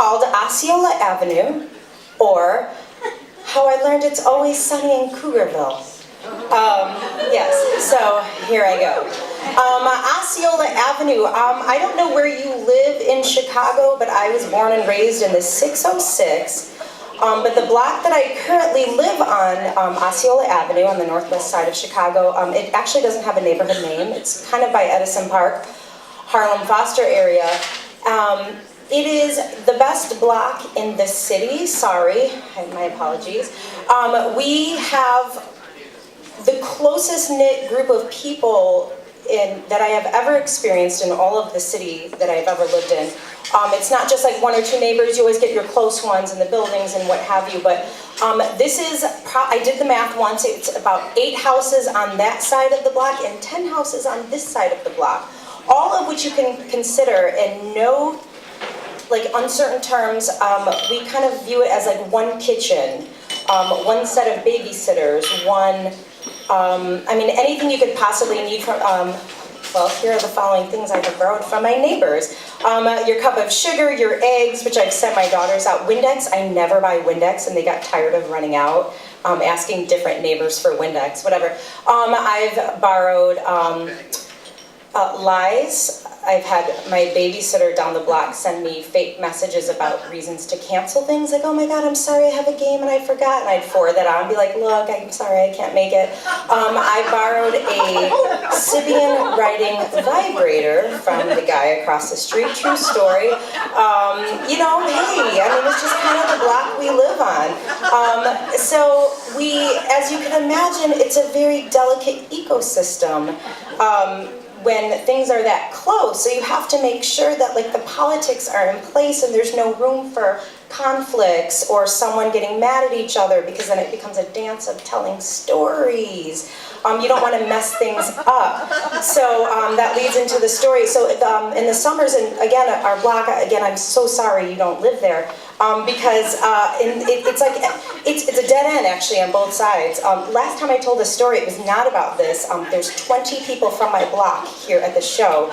called Osceola Avenue, or How I Learned It's Always Sunny in Cougarville. Yes, so here I go. Osceola Avenue, I don't know where you live in Chicago, but I was born and raised in the 606. But the block that I currently live on, Osceola Avenue on the northwest side of Chicago, it actually doesn't have a neighborhood name. It's kind of by Edison Park, Harlem Foster area. It is the best block in the city. Sorry, my apologies. We have the closest knit group of people that I have ever experienced in all of the city that I've ever lived in. It's not just like one or two neighbors, you always get your close ones in the buildings and what have you, but this is, I did the math once, it's about 8 houses on that side of the block and 10 houses on this side of the block, all of which you can consider in no uncertain terms. We kind of view it as like one kitchen, one set of babysitters, one, I mean, anything you could possibly need from, well, here are the following things I have borrowed from my neighbors. Your cup of sugar, your eggs, which I've sent my daughters out. Windex, I never buy Windex, and they got tired of running out, asking different neighbors for Windex, whatever. I've borrowed lies. I've had my babysitter down the block send me fake messages about reasons to cancel things, like, oh my god, I'm sorry, I have a game and I forgot, and I'd forward that on and be like, look, I'm sorry, I can't make it. I borrowed a Sibian writing vibrator from the guy across the street, true story. You know, hey, I mean, it's just kind of the block we live on. So as you can imagine, it's a very delicate ecosystem. When things are that close, so you have to make sure that the politics are in place and there's no room for conflicts or someone getting mad at each other, because then it becomes a dance of telling stories. You don't want to mess things up. So that leads into the story. So in the summers, and again, our block, again, I'm so sorry you don't live there, because it's a dead end actually on both sides. Last time I told this story, it was not about this. There's 20 people from my block here at the show.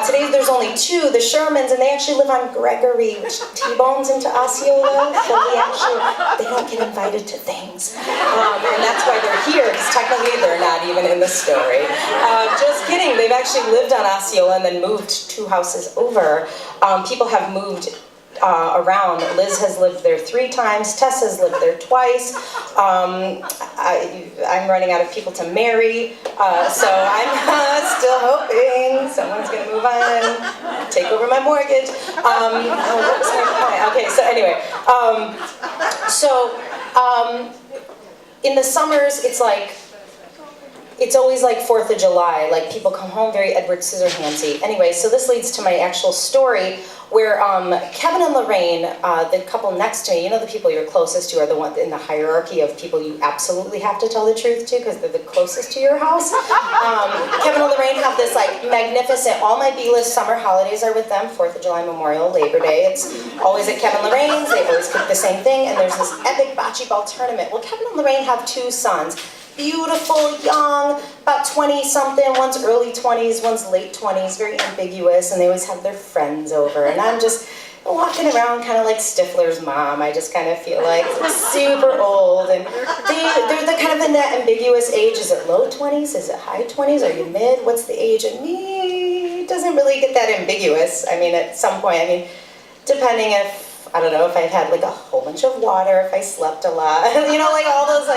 Today there's only 2, the Shermans, and they actually live on Gregory, which T-bones into Osceola, so they don't get invited to things. And that's why they're here, because technically they're not even in the story. Just kidding, they've actually lived on Osceola and then moved 2 houses over. People have moved around. Liz has lived there 3 times, Tess has lived there twice. I'm running out of people to marry, so I'm still hoping someone's gonna move on, take over my mortgage. What was my point? Okay, so anyway, in the summers, it's always like 4th of July, like people come home very Edward Scissorhandsy. Anyway, so this leads to my actual story, where Kevin and Lorraine, the couple next to me, you know, the people you're closest to are the ones in the hierarchy of people you absolutely have to tell the truth to because they're the closest to your house. Kevin and Lorraine have this magnificent, all my B-list summer holidays are with them, 4th of July, Memorial, Labor Day. It's always at Kevin and Lorraine's, they always cook the same thing, and there's this epic bocce ball tournament. Well, Kevin and Lorraine have 2 sons. Beautiful, young, about 20-something, one's early 20s, one's late 20s, very ambiguous, and they always have their friends over, and I'm just walking around kind of like Stifler's mom. I just kind of feel like super old, and they're the kind of in that ambiguous age. Is it low 20s? Is it high 20s? Are you mid? What's the age? And me, it doesn't really get that ambiguous. I mean, at some point, I mean, depending if, I don't know, if I've had a whole bunch of water, if I slept a lot, you know, all those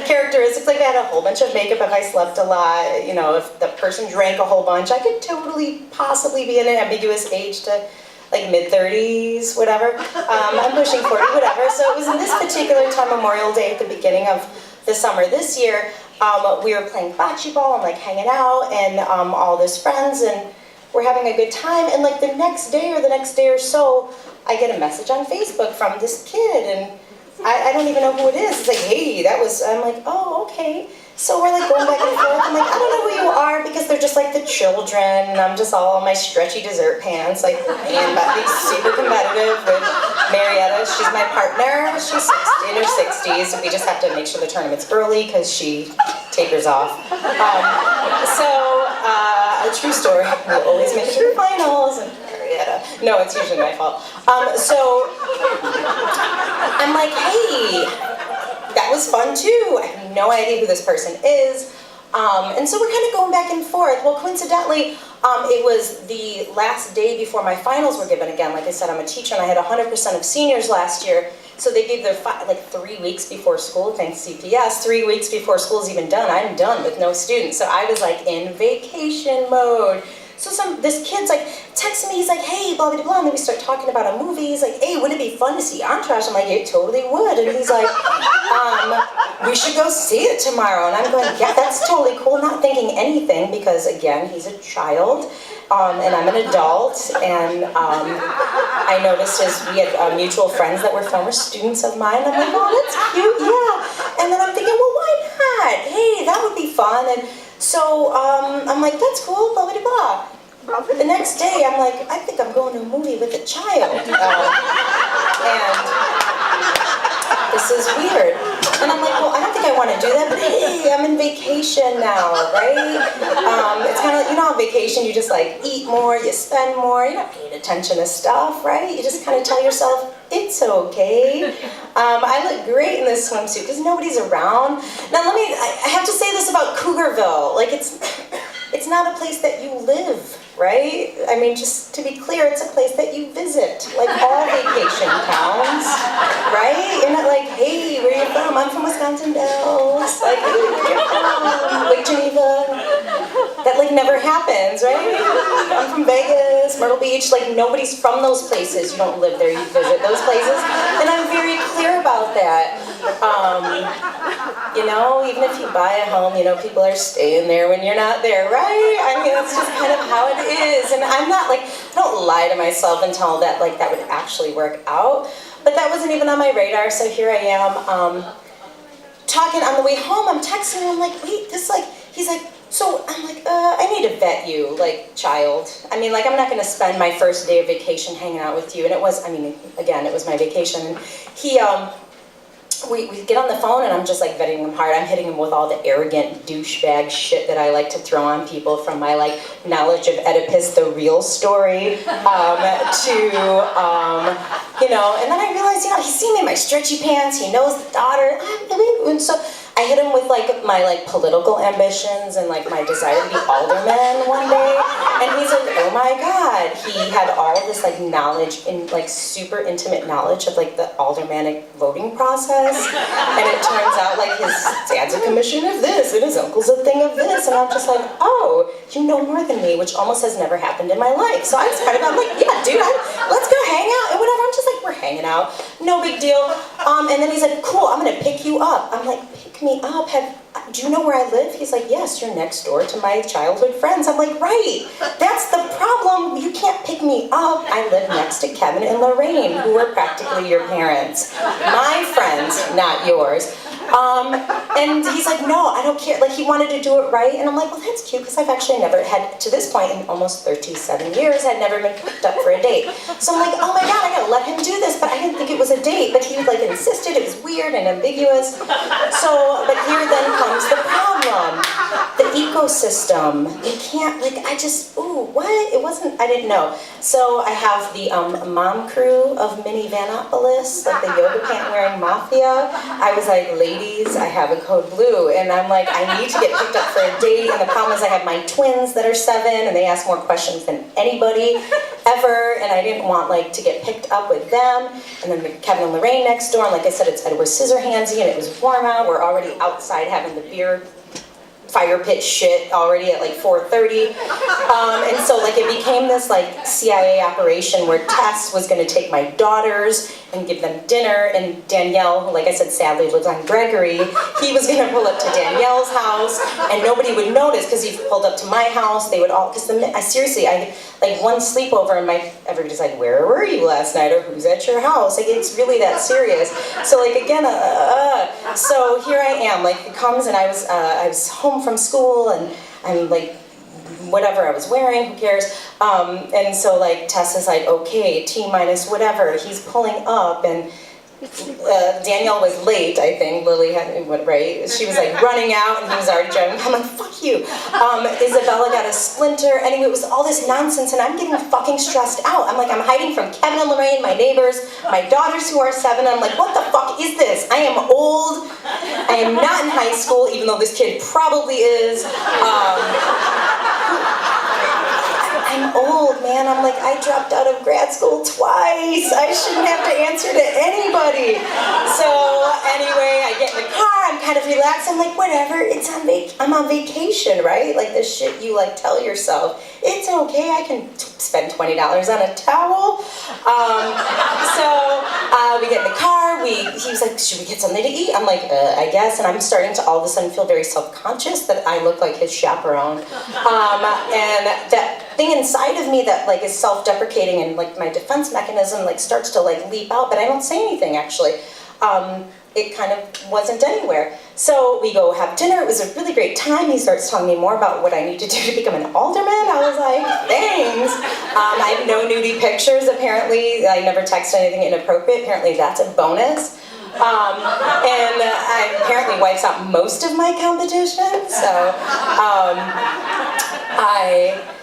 characteristics, if I had a whole bunch of makeup, if I slept a lot, you know, if the person drank a whole bunch, I could totally possibly be in an ambiguous age to mid-30s, whatever. I'm pushing 40, whatever. So it was in this particular time, Memorial Day, at the beginning of the summer this year, we were playing bocce ball and hanging out, and all this friends, and we're having a good time, and the next day or so, I get a message on Facebook from this kid, and I don't even know who it is. It's like, hey, that was, I'm like, oh, okay. So we're going back and forth. I'm like, I don't know who you are, because they're just the children, and I'm just all in my stretchy dessert pants, and about being super competitive with Marietta. She's my partner. She's in her 60s. We just have to make sure the tournament's early, because she tapers off. A true story. We always make it to the finals, and Marietta. No, it's usually my fault. So I'm like, hey, that was fun too. I have no idea who this person is. And so we're kind of going back and forth. Well, coincidentally, it was the last day before my finals were given again. Like I said, I'm a teacher and I had 100% of seniors last year. So they gave their, like 3 weeks before school, thanks CPS, 3 weeks before school's even done, I'm done with no students. So I was like in vacation mode. So this kid's like texting me, he's like, hey, blah, blah, blah, and then we start talking about a movie. He's like, hey, wouldn't it be fun to see Entourage? I'm like, it totally would. And he's like, we should go see it tomorrow. And I'm going, yeah, that's totally cool. Not thinking anything because, again, he's a child. And I'm an adult, and I noticed we had mutual friends that were former students of mine. I'm like, oh, that's cute, yeah. And then I'm thinking, well, why not? Hey, that would be fun. And so I'm like, that's cool, blah, blah, blah. The next day, I'm like, I think I'm going to a movie with a child. And this is weird. And I'm like, well, I don't think I want to do that, but hey, I'm in vacation now, right? It's kind of like, you know, on vacation, you just like eat more, you spend more, you're not paying attention to stuff, right? You just kind of tell yourself, it's okay. I look great in this swimsuit because nobody's around. Now I have to say this about Cougarville. Like it's not a place that you live, right? I mean, just to be clear, it's a place that you visit, like all vacation towns, right? You're not like, hey, where are you from? I'm from Wisconsin Dells. Like, hey, where you from? Lake Geneva. That like never happens, right? I'm from Vegas, Myrtle Beach. Like nobody's from those places. You don't live there, you visit those places. And I'm very clear about that. You know, even if you buy a home, you know, people are staying there when you're not there, right? I mean, that's just kind of how it is. And I'm not like, I don't lie to myself and tell that like that would actually work out. But that wasn't even on my radar, so here I am, talking on the way home, I'm texting him, I'm like, wait, this like, he's like, so I'm like, I need to vet you, like, child. I mean, like, I'm not gonna spend my first day of vacation hanging out with you. And it was, I mean, again, it was my vacation. And he, we get on the phone and I'm just like vetting him hard. I'm hitting him with all the arrogant douchebag shit that I like to throw on people, from my like knowledge of Oedipus, the real story, to, you know, and then I realized, you know, he's seen me in my stretchy pants, he knows the daughter, and so I hit him with like my like political ambitions and like my desire to be alderman one day, and he's like, oh my god, he had all this like knowledge, in like super intimate knowledge of like the aldermanic voting process, and it turns out like his dad's a commissioner of this and his uncle's a thing of this, and I'm just like, oh, you know more than me, which almost has never happened in my life. So I was kind of, I'm like, yeah, dude, let's go hang out and whatever. I'm just like, we're hanging out, no big deal. And then he's like, cool, I'm gonna pick you up. I'm like, pick me up? Do you know where I live? He's like, yes, you're next door to my childhood friends. I'm like, right, that's the problem. You can't pick me up. I live next to Kevin and Lorraine, who are practically your parents. My friends, not yours. And he's like, no, I don't care. Like, he wanted to do it right. And I'm like, well, that's cute, because I've actually never had, to this point in almost 37 years, had never been picked up for a date. So I'm like, oh my god, I gotta let him do this. But I didn't think it was a date. But he like insisted. It was weird and ambiguous. So, but here then comes the problem. The ecosystem. You can't, like, I just, ooh, what? It wasn't, I didn't know. So I have the mom crew of Mini Vanopolis, like the yoga pant wearing mafia. I was like, ladies, I have a code blue. And I'm like, I need to get picked up for a date. And the problem is I have my twins that are 7, and they ask more questions than anybody ever. And I didn't want like to get picked up with them. And then Kevin and Lorraine next door. And like I said, it's Edward Scissorhandsy, and it was warm out. We're already outside having the beer fire pit shit already at like 4:30, and so like it became this like CIA operation where Tess was going to take my daughters and give them dinner, and Danielle, who like I said sadly lives on Gregory, he was going to pull up to Danielle's house and nobody would notice because he pulled up to my house. They would all, because I seriously, I like one sleepover and everybody's like, where were you last night, or who's at your house? Like, it's really that serious. So like again, so here I am, like it comes, and I was home from school, and I'm like, whatever I was wearing, who cares? And so like Tess is like, okay, T minus whatever, he's pulling up, and Danielle was late, I think. Lily had, right? She was like running out and he was already driving. I'm like, fuck you. Isabella got a splinter. Anyway, it was all this nonsense and I'm getting fucking stressed out. I'm like, I'm hiding from Kevin and Lorraine, my neighbors, my daughters who are 7. I'm like, what the fuck is this? I am old. I am not in high school, even though this kid probably is. I'm old, man. I'm like, I dropped out of grad school twice. I shouldn't have to answer to anybody. So anyway, I get in the car. I'm kind of relaxed. I'm like, whatever. I'm on vacation, right? Like this shit you like tell yourself. It's okay. I can spend $20 on a towel. We get in the car. He was like, should we get something to eat? I'm like, I guess. And I'm starting to all of a sudden feel very self-conscious that I look like his chaperone. And that thing inside of me that like is self-deprecating and like my defense mechanism like starts to like leap out, but I don't say anything actually. It kind of wasn't anywhere. So we go have dinner. It was a really great time. He starts telling me more about what I need to do to become an alderman. I was like, thanks. I have no nudie pictures, apparently. I never text anything inappropriate. Apparently that's a bonus. And I apparently wipes out most of my competition. So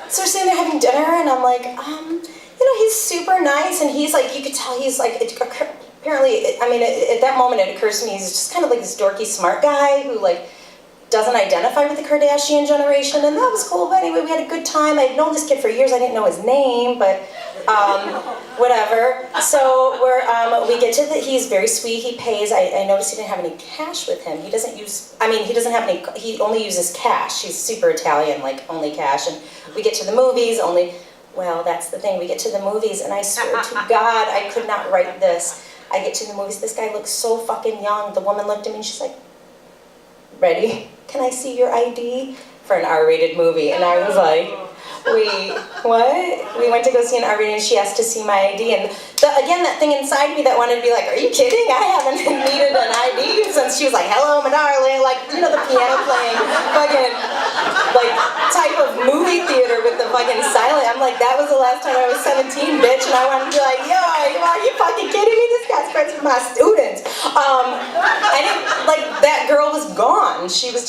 so we're sitting there having dinner and I'm like, you know, he's super nice and he's like, you could tell he's like, apparently, I mean, at that moment it occurs to me he's just kind of like this dorky smart guy who like doesn't identify with the Kardashian generation, and that was cool. But anyway, we had a good time. I'd known this kid for years. I didn't know his name, but whatever. So we get to he's very sweet. He pays. I noticed he didn't have any cash with him. He doesn't use, he doesn't have any, he only uses cash. He's super Italian, like only cash. And we get to the movies, well, that's the thing. We get to the movies, and I swear to God, I could not write this. I get to the movies, this guy looks so fucking young. The woman looked at me and she's like, ready? Can I see your ID? For an R-rated movie. And I was like, wait, what? We went to go see an R-rated and she asked to see my ID. And again, that thing inside me that wanted to be like, are you kidding? I haven't needed an ID since she was like, hello, my darling. Like, you know, the piano playing fucking, like, type of movie theater with the fucking silent. I'm like, that was the last time I was 17, bitch. And I wanted to be like, yo, are you fucking kidding me? This guy's friends with my students. I didn't, like, that girl was gone. She was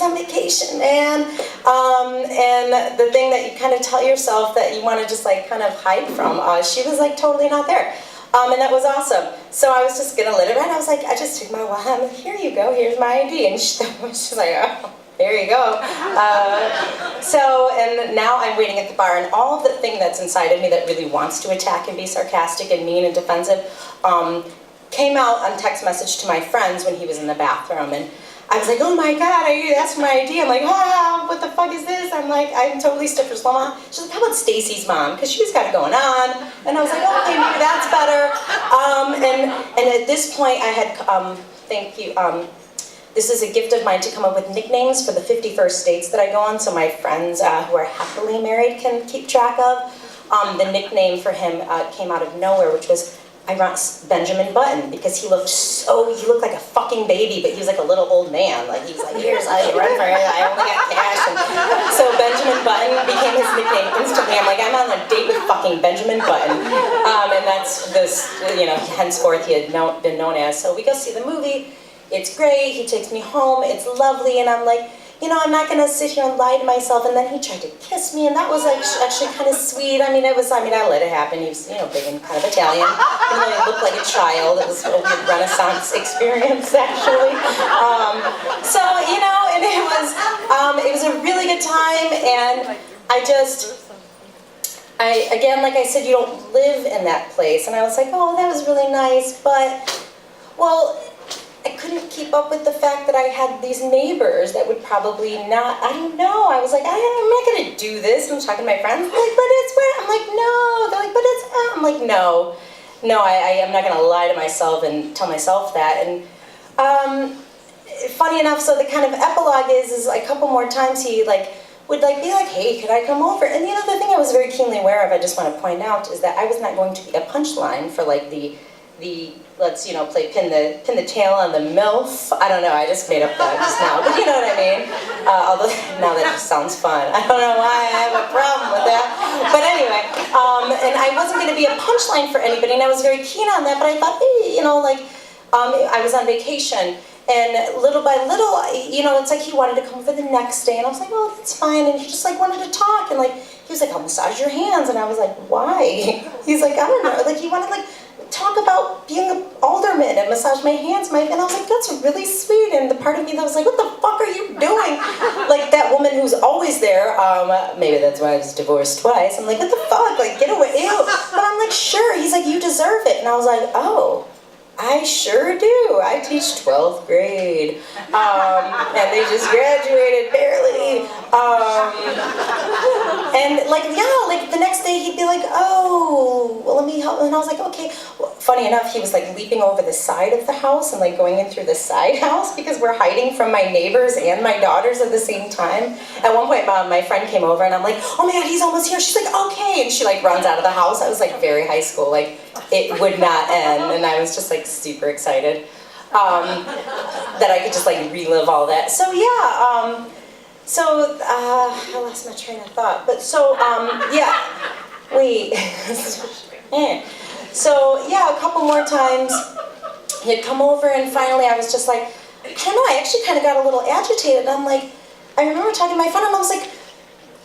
on vacation, man. And the thing that you kind of tell yourself that you want to just like kind of hide from, she was like totally not there. And that was awesome. So I was just gonna let it ride. I was like, I just took my wallet. Here you go, here's my ID. And she's like, oh, there you go. And now I'm waiting at the bar, and all of the thing that's inside of me that really wants to attack and be sarcastic and mean and defensive came out on text message to my friends when he was in the bathroom. And I was like, oh my God, that's my ID. I'm like, what the fuck is this? I'm like, I'm totally Stifler's mama. She's like, how about Stacy's mom? Because she's got it going on. And I was like, okay, maybe that's better. And at this point, I had, thank you, this is a gift of mine to come up with nicknames for the 51st dates that I go on, so my friends who are happily married can keep track of. The nickname for him came out of nowhere, which was, I brought Benjamin Button, because he looked like a fucking baby, but he was like a little old man. Like, he's like, here's how you run for it, I only got cash. And so Benjamin Button became his nickname instantly. I'm like, I'm on a date with fucking Benjamin Button. And that's this, you know, henceforth he had been known as. So we go see the movie, it's great, he takes me home, it's lovely, and I'm like, you know, I'm not gonna sit here and lie to myself. And then he tried to kiss me, and that was like actually kind of sweet. I let it happen. He was, you know, big and kind of Italian. Even though he looked like a child, it was a weird Renaissance experience actually. So, you know, and it was a really good time, and again, like I said, you don't live in that place, and I was like, oh, that was really nice, but, well, I couldn't keep up with the fact that I had these neighbors that would probably not, I don't know, I was like, I'm not going to do this. I'm talking to my friends, like, but it's where, I'm like, no, they're like, but it's, I'm like, no, I'm not going to lie to myself and tell myself that. And funny enough, so the kind of epilogue is a couple more times he would be like, hey, could I come over? And the other thing I was very keenly aware of, I just want to point out, is that I was not going to be a punchline for like the let's, you know, pin the tail on the MILF. I don't know, I just made up that just now, but you know what I mean? Although now that just sounds fun. I don't know why I have a problem with that. But anyway, And I wasn't going to be a punchline for anybody, and I was very keen on that, but I thought, hey, I was on vacation, and little by little, it's like he wanted to come over the next day, and I was like, oh, that's fine, and he just like wanted to talk, and like, he was like, I'll massage your hands, and I was like, why? He's like, I don't know, like he wanted like, talk about being an alderman and massage my hands, and I was like, that's really sweet, and the part of me that was like, what the fuck are you doing? Like that woman who's always there, maybe that's why I was divorced twice, I'm like, what the fuck, like get away, ew. But I'm like, sure, he's like, you deserve it, and I was like, oh, I sure do. I teach 12th grade, and they just graduated barely. And like, yeah, like the next day he'd be like, oh, well, let me help. And I was like, okay. Well, funny enough, he was like leaping over the side of the house and like going in through the side house because we're hiding from my neighbors and my daughters at the same time. At one point, my friend came over and I'm like, oh my God, he's almost here. She's like, okay. And she like runs out of the house. I was like very high school, like it would not end. And I was just like super excited that I could just like relive all that. So yeah, I lost my train of thought. But so, yeah, wait. So yeah, a couple more times he'd come over and finally I was just like, I don't know, I actually kind of got a little agitated. I'm like, I remember talking to my friend and I was like,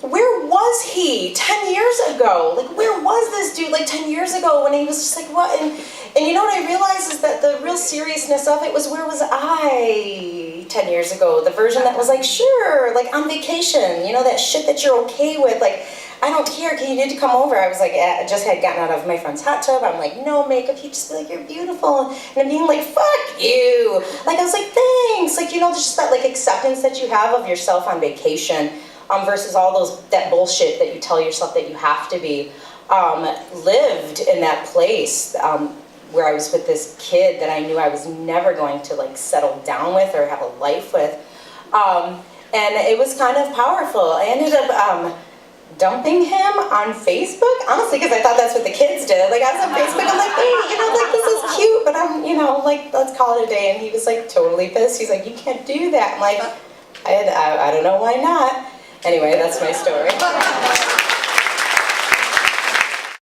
where was he 10 years ago? Like, where was this dude like 10 years ago when he was just like, what? And you know what I realized is that the real seriousness of it was, where was I 10 years ago? The version that was like, sure, like on vacation, you know, that shit that you're okay with, like, I don't care, can you need to come over? I was like, I just had gotten out of my friend's hot tub. I'm like, no makeup, he'd just be like, you're beautiful. And I'm being like, fuck you. Like, I was like, thanks. Like, you know, just that like acceptance that you have of yourself on vacation. Versus all that bullshit that you tell yourself that you have to be, lived in that place where I was with this kid that I knew I was never going to like settle down with or have a life with, and it was kind of powerful. I ended up dumping him on Facebook, honestly, because I thought that's what the kids did. Like I was on Facebook, I'm like, hey, you know, like this is cute, but I'm, you know, like let's call it a day. And he was like totally pissed. He's like, you can't do that. I'm like, I don't know why not. Anyway, that's my story.